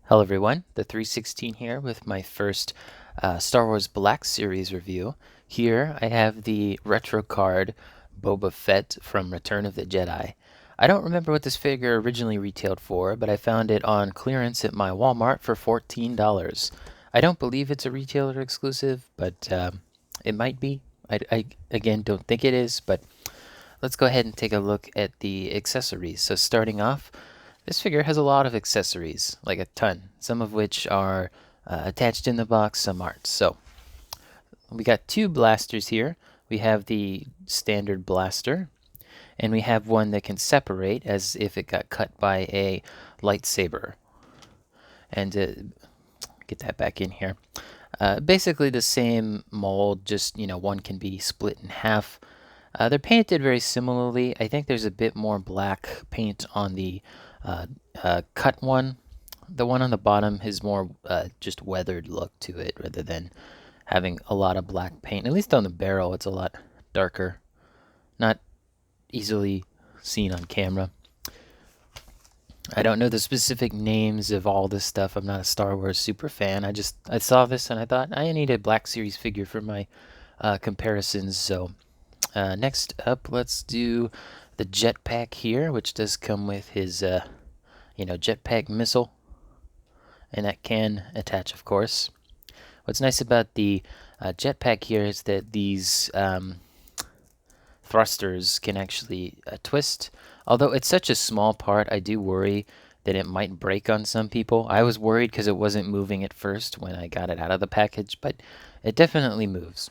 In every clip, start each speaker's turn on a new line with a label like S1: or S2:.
S1: Hello everyone, the 316 here with my first Star Wars Black Series review. Here I have the retro card Boba Fett from Return of the Jedi. I don't remember what this figure originally retailed for, but I found it on clearance at my Walmart for $14. I don't believe it's a retailer exclusive, but it might be. I again don't think it is, but let's go ahead and take a look at the accessories. So starting off, this figure has a lot of accessories, like a ton, some of which are attached in the box, some aren't. So we got two blasters here. We have the standard blaster, and we have one that can separate as if it got cut by a lightsaber. And get that back in here. Basically the same mold, just one can be split in half. They're painted very similarly. I think there's a bit more black paint on the cut one. The one on the bottom has more just weathered look to it rather than having a lot of black paint. At least on the barrel, it's a lot darker. Not easily seen on camera. I don't know the specific names of all this stuff. I'm not a Star Wars super fan. I saw this and I thought I need a Black Series figure for my comparisons. So next up, let's do the jetpack here, which does come with his jetpack missile, and that can attach, of course. What's nice about the jetpack here is that these thrusters can actually twist. Although it's such a small part, I do worry that it might break on some people. I was worried because it wasn't moving at first when I got it out of the package, but it definitely moves.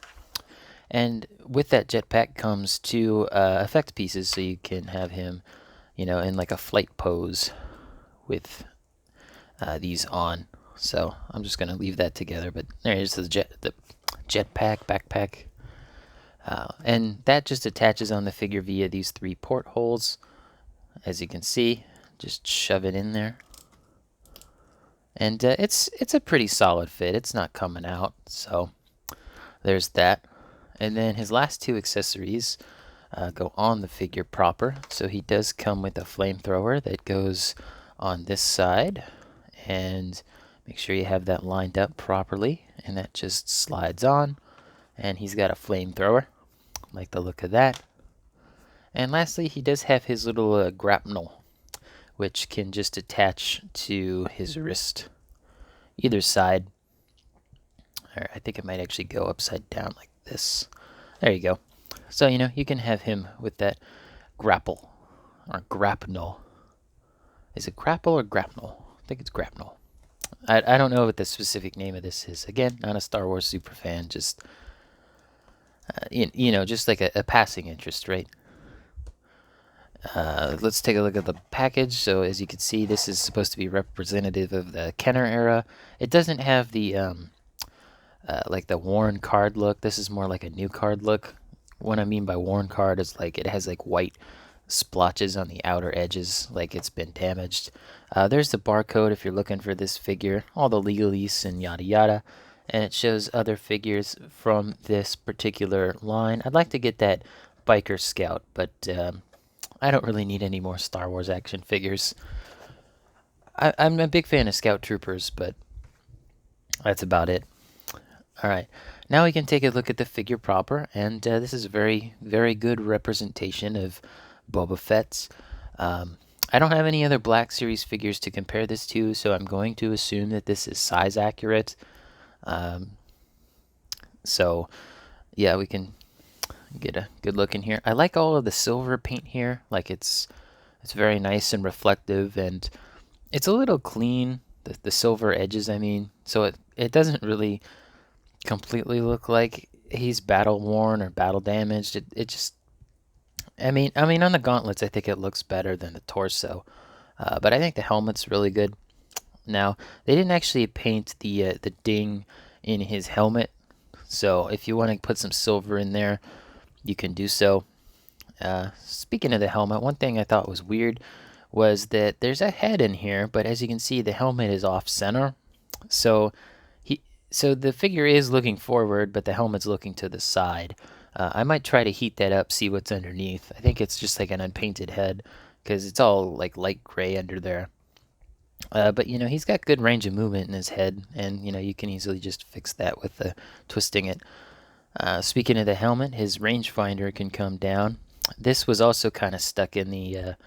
S1: And with that jetpack comes two effect pieces, so you can have him, in like a flight pose with these on. So I'm just gonna leave that together. But there's the jetpack backpack, and that just attaches on the figure via these three portholes. As you can see, just shove it in there, and it's a pretty solid fit. It's not coming out, so there's that. And then his last two accessories go on the figure proper. So he does come with a flamethrower that goes on this side, and make sure you have that lined up properly, and that just slides on, and he's got a flamethrower. Like the look of that. And lastly, he does have his little grapnel, which can just attach to his wrist, either side. Or I think it might actually go upside down like this. There you go. So, you can have him with that grapple, or grapnel. Is it grapple or grapnel? I think it's grapnel. I don't know what the specific name of this is. Again, not a Star Wars super fan, just, just like a passing interest, right? Let's take a look at the package. So as you can see, this is supposed to be representative of the Kenner era. It doesn't have the like the worn card look. This is more like a new card look. What I mean by worn card is like it has like white splotches on the outer edges, like it's been damaged. There's the barcode if you're looking for this figure, all the legalese and yada yada, and it shows other figures from this particular line. I'd like to get that biker scout, but I don't really need any more Star Wars action figures. I'm a big fan of Scout Troopers, but that's about it. Alright, now we can take a look at the figure proper, and this is a very, very good representation of Boba Fett's. I don't have any other Black Series figures to compare this to, so I'm going to assume that this is size accurate. So, yeah, we can get a good look in here. I like all of the silver paint here. Like it's very nice and reflective, and it's a little clean. The silver edges, I mean, so it doesn't really completely look like he's battle worn or battle damaged. It just, I mean on the gauntlets, I think it looks better than the torso, but I think the helmet's really good. Now they didn't actually paint the ding in his helmet, so if you want to put some silver in there, you can do so. Speaking of the helmet, one thing I thought was weird was that there's a head in here, but as you can see, the helmet is off center. So so the figure is looking forward, but the helmet's looking to the side. I might try to heat that up, see what's underneath. I think it's just like an unpainted head, because it's all like light gray under there. But he's got good range of movement in his head, and you can easily just fix that with twisting it. Speaking of the helmet, his rangefinder can come down. This was also kind of stuck in the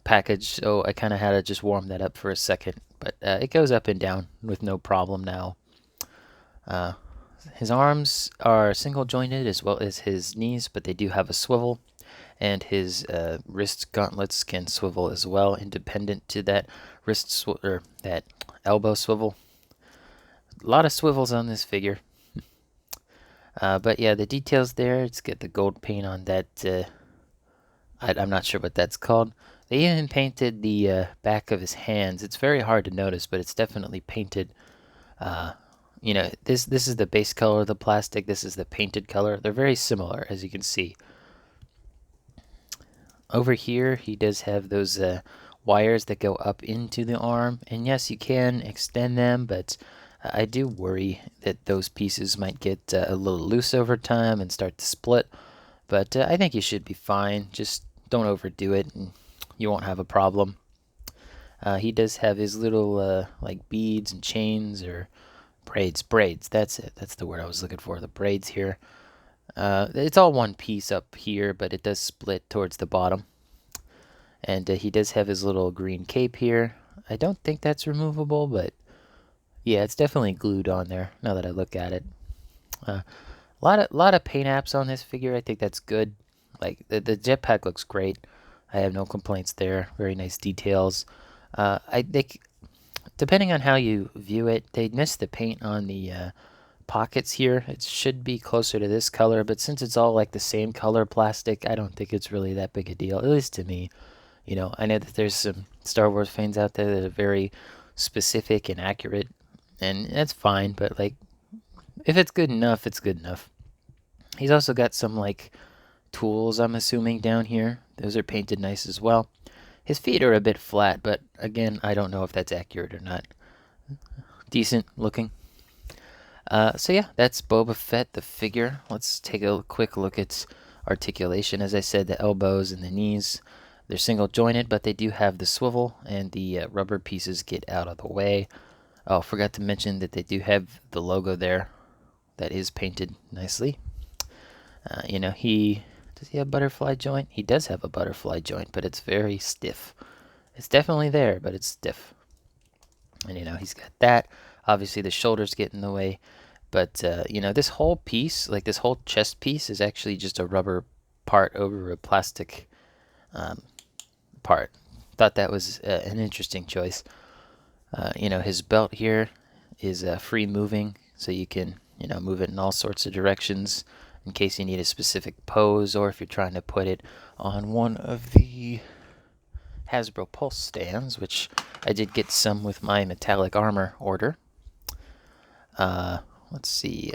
S1: package, so I kind of had to just warm that up for a second. But it goes up and down with no problem now. Uh, his arms are single jointed as well as his knees, but they do have a swivel, and his wrist gauntlets can swivel as well, independent to that or that elbow swivel. A lot of swivels on this figure. But yeah, the details there. It's got the gold paint on that. I'm not sure what that's called. They even painted the back of his hands. It's very hard to notice, but it's definitely painted. Uh, this is the base color of the plastic. This is the painted color. They're very similar, as you can see. Over here, he does have those wires that go up into the arm. And yes, you can extend them, but I do worry that those pieces might get a little loose over time and start to split. But I think you should be fine. Just don't overdo it, and you won't have a problem. He does have his little like beads and chains or braids. That's it. That's the word I was looking for. The braids here. It's all one piece up here, but it does split towards the bottom. And he does have his little green cape here. I don't think that's removable, but yeah, it's definitely glued on there now that I look at it. A lot of paint apps on this figure. I think that's good. Like the jetpack looks great. I have no complaints there. Very nice details. I think depending on how you view it, they missed the paint on the pockets here. It should be closer to this color, but since it's all like the same color plastic, I don't think it's really that big a deal, at least to me. I know that there's some Star Wars fans out there that are very specific and accurate, and that's fine, but like, if it's good enough, it's good enough. He's also got some like tools, I'm assuming, down here. Those are painted nice as well. His feet are a bit flat, but again, I don't know if that's accurate or not. Decent looking. So yeah, that's Boba Fett, the figure. Let's take a quick look at articulation. As I said, the elbows and the knees, they're single jointed, but they do have the swivel, and the rubber pieces get out of the way. Oh, forgot to mention that they do have the logo there that is painted nicely. Does he have butterfly joint? He does have a butterfly joint, but it's very stiff. It's definitely there, but it's stiff. And he's got that. Obviously, the shoulders get in the way. But this whole piece, like this whole chest piece, is actually just a rubber part over a plastic part. Thought that was an interesting choice. His belt here is free moving, so you can move it in all sorts of directions in case you need a specific pose, or if you're trying to put it on one of the Hasbro Pulse stands, which I did get some with my metallic armor order. Let's see.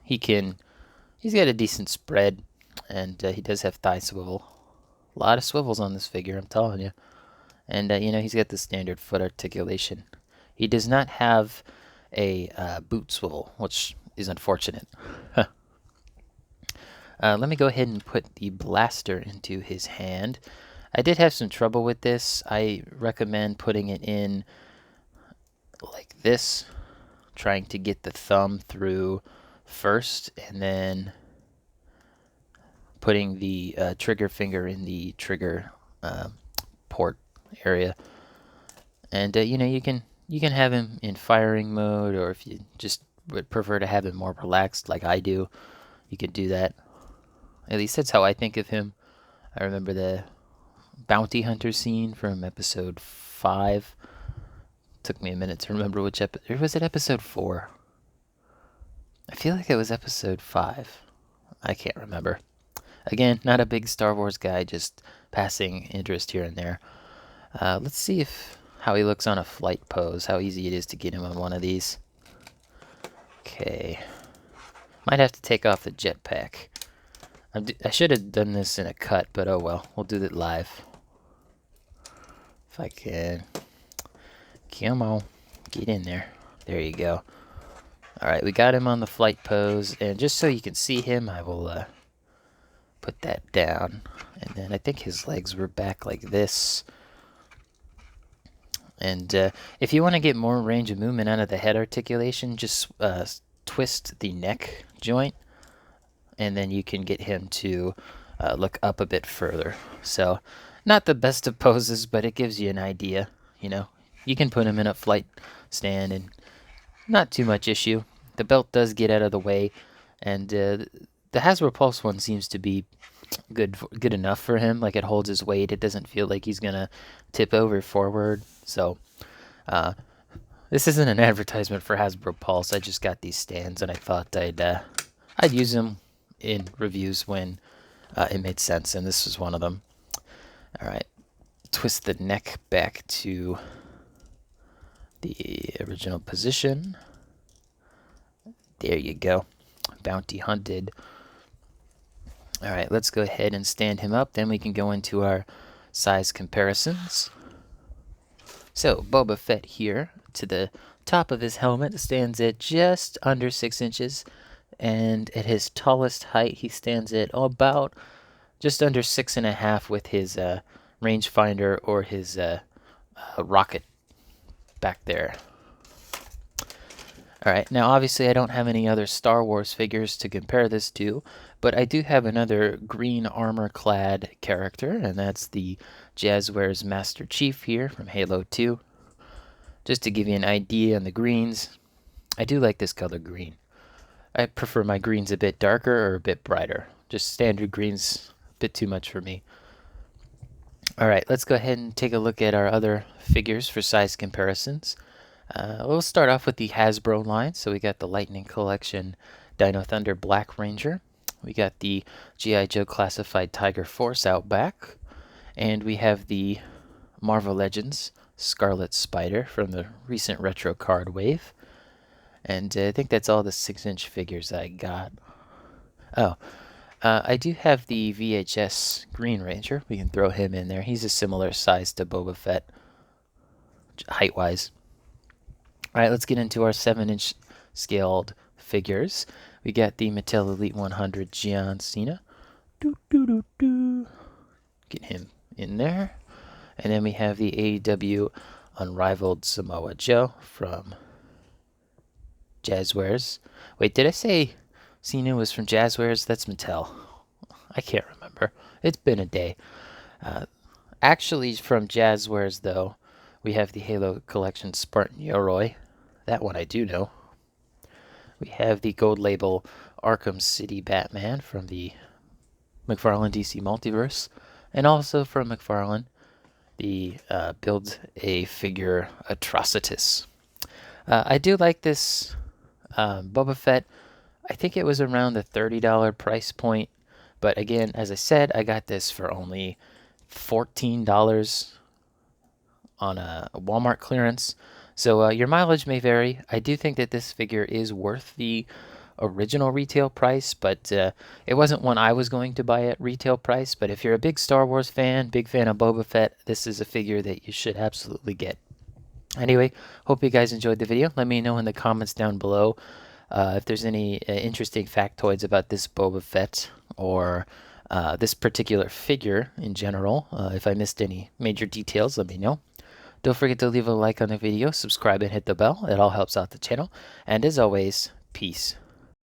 S1: He's got a decent spread, and he does have thigh swivel. A lot of swivels on this figure, I'm telling you. And he's got the standard foot articulation. He does not have a boot swivel, which is unfortunate. Let me go ahead and put the blaster into his hand. I did have some trouble with this. I recommend putting it in like this, trying to get the thumb through first, and then putting the trigger finger in the trigger port area. And you can have him in firing mode, or if you just would prefer to have him more relaxed like I do, you could do that. At least that's how I think of him. I remember the bounty hunter scene from episode 5. Took me a minute to remember which episode. Or was it episode 4? I feel like it was episode 5. I can't remember. Again, not a big Star Wars guy, just passing interest here and there. Let's see how he looks on a flight pose, how easy it is to get him on one of these. Okay. Might have to take off the jetpack. I should have done this in a cut, but oh well. We'll do it live. If I can. Come on. Get in there. There you go. Alright, we got him on the flight pose. And just so you can see him, I will put that down. And then I think his legs were back like this. And if you want to get more range of movement out of the head articulation, just twist the neck joint, and then you can get him to look up a bit further. So, not the best of poses, but it gives you an idea. You know, you can put him in a flight stand, and not too much issue. The belt does get out of the way, and the Hasbro Pulse one seems to be good enough for him. Like, it holds his weight. It doesn't feel like he's gonna tip over forward. So, this isn't an advertisement for Hasbro Pulse. I just got these stands, and I thought I'd use them in reviews when it made sense, and this was one of them. All right, twist the neck back to the original position. There you go. Bounty hunted. All right, let's go ahead and stand him up. Then we can go into our size comparisons. So, Boba Fett here, to the top of his helmet, stands at just under 6 inches. And at his tallest height, he stands at about just under 6.5 with his rangefinder or his rocket back there. Alright, now obviously I don't have any other Star Wars figures to compare this to, but I do have another green armor-clad character, and that's the Jazzwares Master Chief here from Halo 2. Just to give you an idea on the greens, I do like this color green. I prefer my greens a bit darker or a bit brighter. Just standard greens, a bit too much for me. Alright, let's go ahead and take a look at our other figures for size comparisons. We'll start off with the Hasbro line. So we got the Lightning Collection Dino Thunder Black Ranger. We got the G.I. Joe Classified Tiger Force Outback. And we have the Marvel Legends Scarlet Spider from the recent retro card wave. And I think that's all the 6-inch figures I got. Oh, I do have the VHS Green Ranger. We can throw him in there. He's a similar size to Boba Fett, height-wise. Alright, let's get into our 7-inch scaled figures. We got the Mattel Elite 100 John Cena. Get him in there. And then we have the AEW Unrivaled Samoa Joe from Jazzwares. Wait, did I say Cena was from Jazzwares? That's Mattel. I can't remember. It's been a day. Actually, from Jazzwares, though, we have the Halo Collection Spartan Yoroi. That one I do know. We have the gold label Arkham City Batman from the McFarlane DC Multiverse. And also from McFarlane, the Build-A-Figure Atrocitus. I do like this Boba Fett. I think it was around the $30 price point. But again, as I said, I got this for only $14 on a Walmart clearance. So your mileage may vary. I do think that this figure is worth the original retail price, but it wasn't one I was going to buy at retail price. But if you're a big Star Wars fan, big fan of Boba Fett, this is a figure that you should absolutely get. Anyway, hope you guys enjoyed the video. Let me know in the comments down below if there's any interesting factoids about this Boba Fett or this particular figure in general. If I missed any major details, let me know. Don't forget to leave a like on the video, subscribe, and hit the bell. It all helps out the channel. And as always, peace.